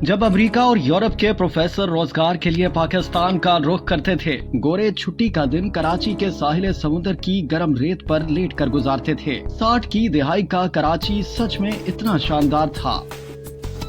जब अमेरिका और यूरोप के प्रोफेसर रोजगार के लिए पाकिस्तान का रुख करते थे, गोरे छुट्टी का दिन कराची के साहिल समुद्र की गर्म रेत पर लेट कर गुजारते थे। 60 की दिहाई का कराची सच में इतना शानदार था।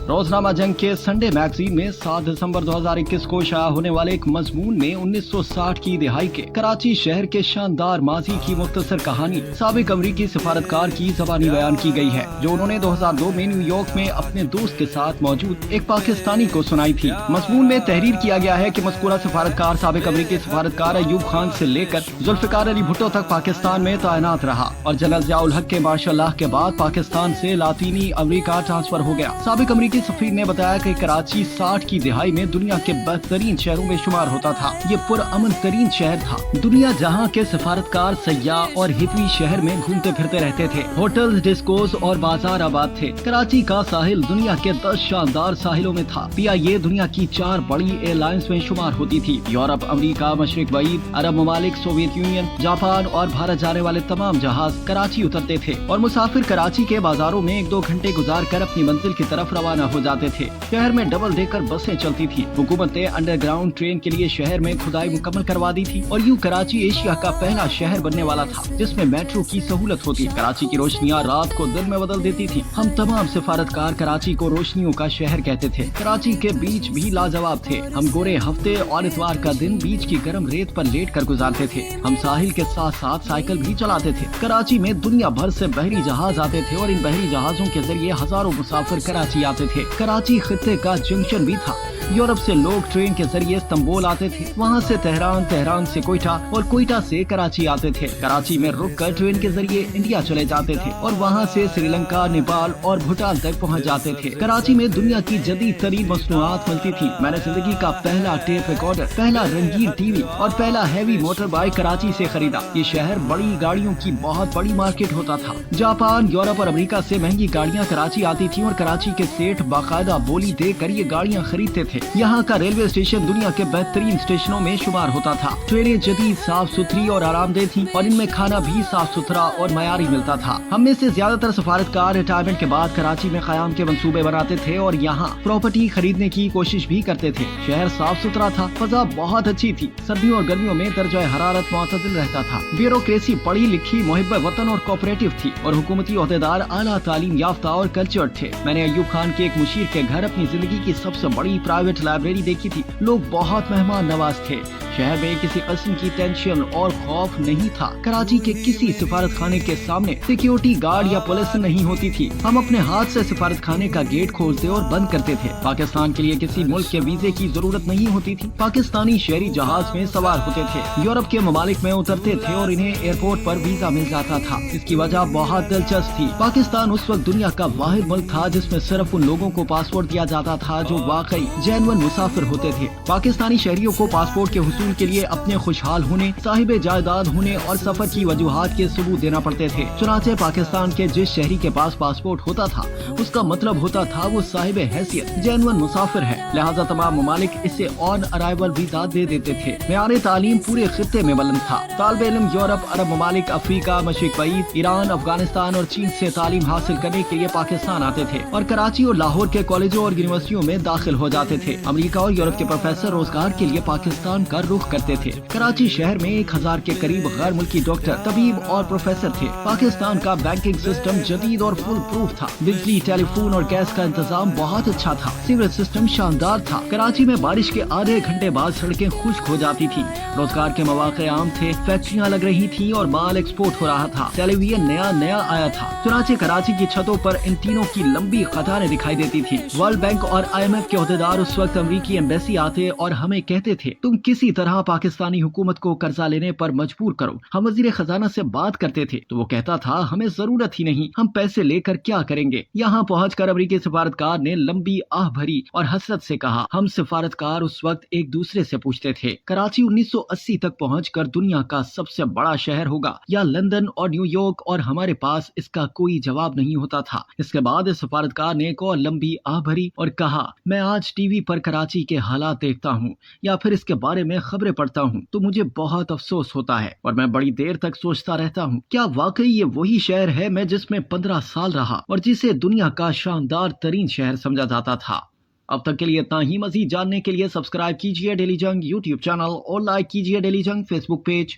रोजनामा जंग के संडे मैगजीन में 7 दिसंबर 2021 को शाया होने वाले एक मजमून में 1960 की दिहाई के कराची शहर के शानदार माजी की मुख्तसर कहानी साबिक अमरीकी सफारतकार की ज़बानी बयान की गई है, जो उन्होंने 2002 में न्यूयॉर्क में अपने दोस्त के साथ मौजूद एक पाकिस्तानी को सुनाई थी। मजमून में तहरीर किया गया है कि मज़कूरा सफारतकार साबिक अमरीकी सफारतकार अयूब खान से लेकर जुल्फ़िकार अली भुट्टो तक पाकिस्तान में तैनात रहा और जनरल ज़ियाउल हक के मार्शल लॉ के बाद पाकिस्तान से लातीनी अमरीका ट्रांसफर हो गया। साबिक अमरीकी सफीर ने बताया कि कराची 60 की दिहाई में दुनिया के बेहतरीन शहरों में शुमार होता था। ये पुरअमन तरीन शहर था। दुनिया जहां के सफारतकार सयाह और हिप्पी शहर में घूमते फिरते रहते थे। होटल, डिस्कोस और बाजार आबाद थे। कराची का साहिल दुनिया के 10 शानदार साहिलों में था। PIA दुनिया की 4 बड़ी एयरलाइंस में शुमार होती थी। यूरोप, अमेरिका, मशरिक बईद, अरब ममालिक, सोवियत यूनियन, जापान और भारत जाने वाले तमाम जहाज कराची उतरते थे और मुसाफिर कराची के बाजारों में 1-2 घंटे गुजार कर अपनी मंजिल की तरफ रवाना हो जाते थे। शहर में डबल डेकर बसें चलती थी। हुकूमत ने अंडरग्राउंड ट्रेन के लिए शहर में खुदाई मुकम्मल करवा दी थी और यूं कराची एशिया का पहला शहर बनने वाला था जिसमें मेट्रो की सहूलत होती। कराची की रोशनियां रात को दिन में बदल देती थी। हम तमाम सिफारतकार कराची को रोशनियों का शहर कहते थे। कराची के बीच भी लाजवाब थे। हम गोरे हफ्ते और इतवार का दिन बीच की गर्म रेत पर लेट कर गुजारते थे। हम साहिल के साथ साथ साइकिल भी चलाते थे। कराची में दुनिया भर से बहरी जहाज आते थे और इन बहरी जहाजों के जरिए हजारों मुसाफिर कराची आते थे। कराची खित्ते का जंक्शन भी था। यूरोप से लोग ट्रेन के जरिए इस्तांबुल आते थे, वहाँ से तेहरान, तेहरान से कोयटा और कोयटा से कराची आते थे। कराची में रुक कर ट्रेन के जरिए इंडिया चले जाते थे और वहाँ से श्रीलंका, नेपाल और भूटान तक पहुँच जाते थे। कराची में दुनिया की जदीद तरीन मसनूआत मिलती थी। मैंने जिंदगी का पहला टेप रिकॉर्डर, पहला रंगीन टीवी और पहला हैवी मोटर बाइक कराची से खरीदा। ये शहर बड़ी गाड़ियों की बहुत बड़ी मार्केट होता था। जापान, यूरोप और अमेरिका से महंगी गाड़ियाँ कराची आती थी और कराची के सेठ बाकायदा बोली देकर ये गाड़ियाँ खरीदते थे। यहाँ का रेलवे स्टेशन दुनिया के बेहतरीन स्टेशनों में शुमार होता था। ट्रेनें जदीद, साफ सुथरी और आरामदेह थी और इनमें खाना भी साफ सुथरा और मयारी मिलता था। हम में से ज्यादातर सफारतकार रिटायरमेंट के बाद कराची में क़याम के मंसूबे बनाते थे और यहाँ प्रॉपर्टी खरीदने की कोशिश भी करते थे। शहर साफ सुथरा था, फजा बहुत अच्छी थी। सर्दियों और गर्मियों में दर्जा हरारत मुतदिल रहता था। ब्यूरोक्रेसी पढ़ी लिखी, मुहिब्ब वतन और कोऑपरेटिव थी और हुकूमती ओहदेदार आला तालीम याफ्ता और कल्चर्ड थे। मैंने अयूब खान के एक मुशीर के घर अपनी जिंदगी की सबसे बड़ी प्राइवेट लाइब्रेरी देखी थी। लोग बहुत मेहमान नवाज थे। शहर में किसी किस्म की टेंशन और खौफ नहीं था। कराची के किसी सिफारत खाने के सामने सिक्योरिटी गार्ड या पुलिस नहीं होती थी। हम अपने हाथ से सिफारत खाने का गेट खोलते और बंद करते थे। पाकिस्तान के लिए किसी मुल्क के वीजे की जरूरत नहीं होती थी। पाकिस्तानी शहरी जहाज में सवार होते थे, यूरोप के ममालिक में उतरते थे और इन्हें एयरपोर्ट पर वीजा मिल जाता था। इसकी वजह बहुत दिलचस्प थी। पाकिस्तान उस वक्त दुनिया का वाहिद मुल्क था जिसमें सिर्फ उन लोगों को पासपोर्ट दिया जाता था जो वाकई जेन्युइन मुसाफिर होते थे। पाकिस्तानी शहरियों को पासपोर्ट के हुसूल के लिए अपने खुशहाल होने, साहिब जायदाद होने और सफर की वजूहात के सबूत देना पड़ते थे। चुनांचे पाकिस्तान के जिस शहरी के पास पासपोर्ट होता था उसका मतलब होता था वो साहिब हैसियत जेन्युइन मुसाफिर है। लिहाजा तमाम ममालिक इसे ऑन अराइवल वीजा दे देते थे। मेयार तालीम पूरे खित्ते में बुलंद था। तालिब इल्म यूरोप, अरब ममालिक, अफ्रीका, मशरिक बईद, ईरान, अफगानिस्तान और चीन से तालीम हासिल करने के लिए पाकिस्तान आते थे और कराची और लाहौर के कॉलेजों और यूनिवर्सिटियों में दाखिल हो जाते थे। अमेरिका और यूरोप के प्रोफेसर रोजगार के लिए पाकिस्तान का रुख करते थे। कराची शहर में 1000 के करीब गैर मुल्की डॉक्टर, तबीब और प्रोफेसर थे। पाकिस्तान का बैंकिंग सिस्टम जदीद और फुल प्रूफ था। बिजली, टेलीफोन और गैस का इंतजाम बहुत अच्छा था। सीवरेज सिस्टम शानदार था। कराची में बारिश के आधे घंटे बाद सड़कें खुश्क हो जाती थी। रोजगार के मौके आम थे, फैक्ट्रियाँ लग रही थी और माल एक्सपोर्ट हो रहा था। टेलीविजन नया नया आया था। चुनांचे कराची की छतों पर इन तीनों की लंबी कतारें दिखाई देती थी। वर्ल्ड बैंक और IMF के ओहदेदार उस वक्त अमरीकी एम्बेसी आते और हमें कहते थे, तुम किसी तरह पाकिस्तानी हुकूमत को कर्जा लेने पर मजबूर करो। हम वजीर खजाना से बात करते थे तो वो कहता था, हमें जरूरत ही नहीं, हम पैसे लेकर क्या करेंगे। यहाँ पहुंचकर अमरीकी सफारतकार ने लंबी आह भरी और हसरत से कहा। हम सफारतकार उस वक्त एक दूसरे से पूछते थे, कराची 1980 तक पहुंचकर दुनिया का सबसे बड़ा शहर होगा या लंदन और न्यूयॉर्क, और हमारे पास इसका कोई जवाब नहीं होता था। इसके बाद इस सफारतकार ने एक और लंबी आह भरी और कहा, मैं आज टीवी पर कराची के हालात देखता हूँ या फिर इसके बारे में खबरें पढ़ता हूँ तो मुझे बहुत अफसोस होता है और मैं बड़ी देर तक सोचता रहता हूँ, क्या वाकई ये वही शहर है मैं जिसमें 15 साल रहा और जिसे दुनिया का शानदार तरीन शहर समझा जाता था। अब तक के लिए इतना ही। मजीद जानने के लिए सब्सक्राइब कीजिए डेली जंग यूट्यूब चैनल और लाइक कीजिए डेली जंग फेसबुक पेज।